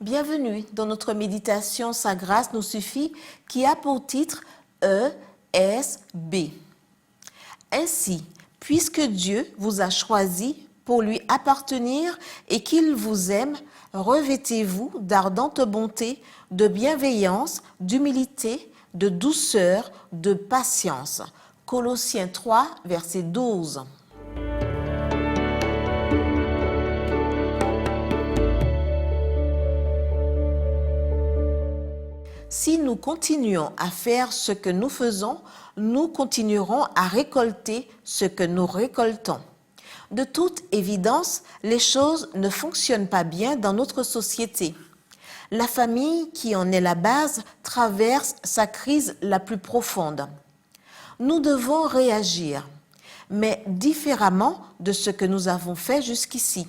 Bienvenue dans notre méditation Sa grâce nous suffit qui a pour titre ESB. Ainsi, puisque Dieu vous a choisi pour lui appartenir et qu'il vous aime, revêtez-vous d'ardente bonté, de bienveillance, d'humilité, de douceur, de patience. Colossiens 3, verset 12. Si nous continuons à faire ce que nous faisons, nous continuerons à récolter ce que nous récoltons. De toute évidence, les choses ne fonctionnent pas bien dans notre société. La famille, qui en est la base, traverse sa crise la plus profonde. Nous devons réagir, mais différemment de ce que nous avons fait jusqu'ici.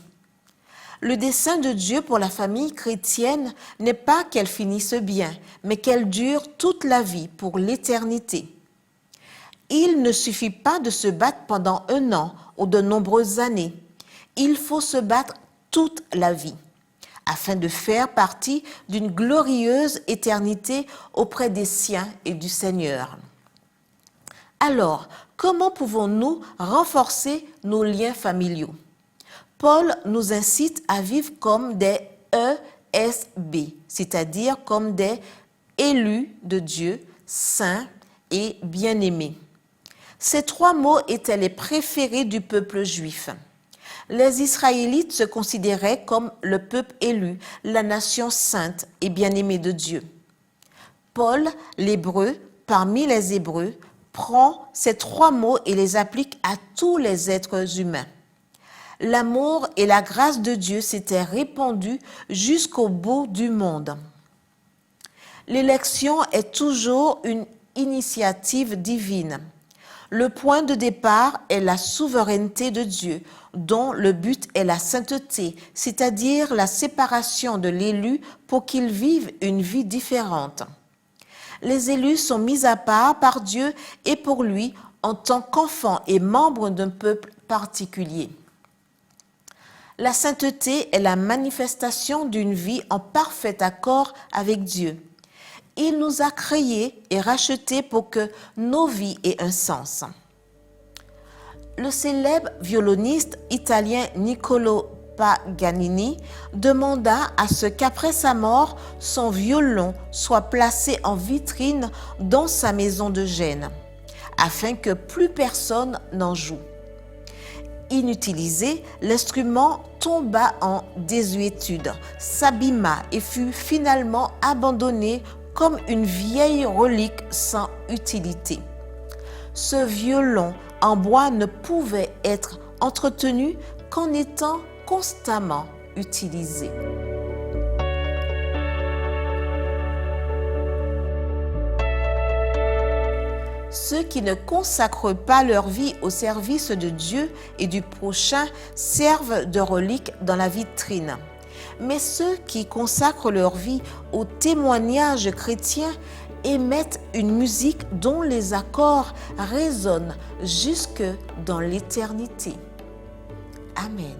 Le dessein de Dieu pour la famille chrétienne n'est pas qu'elle finisse bien, mais qu'elle dure toute la vie, pour l'éternité. Il ne suffit pas de se battre pendant 1 an ou de nombreuses années. Il faut se battre toute la vie, afin de faire partie d'une glorieuse éternité auprès des siens et du Seigneur. Alors, comment pouvons-nous renforcer nos liens familiaux? Paul nous incite à vivre comme des ESB, c'est-à-dire comme des élus de Dieu, saints et bien-aimés. Ces 3 mots étaient les préférés du peuple juif. Les Israélites se considéraient comme le peuple élu, la nation sainte et bien-aimée de Dieu. Paul, l'Hébreu, parmi les Hébreux, prend ces 3 mots et les applique à tous les êtres humains. L'amour et la grâce de Dieu s'étaient répandus jusqu'au bout du monde. L'élection est toujours une initiative divine. Le point de départ est la souveraineté de Dieu, dont le but est la sainteté, c'est-à-dire la séparation de l'élu pour qu'il vive une vie différente. Les élus sont mis à part par Dieu et pour lui en tant qu'enfants et membres d'un peuple particulier. La sainteté est la manifestation d'une vie en parfait accord avec Dieu. Il nous a créés et rachetés pour que nos vies aient un sens. Le célèbre violoniste italien Niccolò Paganini demanda à ce qu'après sa mort, son violon soit placé en vitrine dans sa maison de Gênes, afin que plus personne n'en joue. Inutilisé, l'instrument tomba en désuétude, s'abîma et fut finalement abandonné comme une vieille relique sans utilité. Ce violon en bois ne pouvait être entretenu qu'en étant constamment utilisé. Ceux qui ne consacrent pas leur vie au service de Dieu et du prochain servent de reliques dans la vitrine. Mais ceux qui consacrent leur vie au témoignage chrétien émettent une musique dont les accords résonnent jusque dans l'éternité. Amen.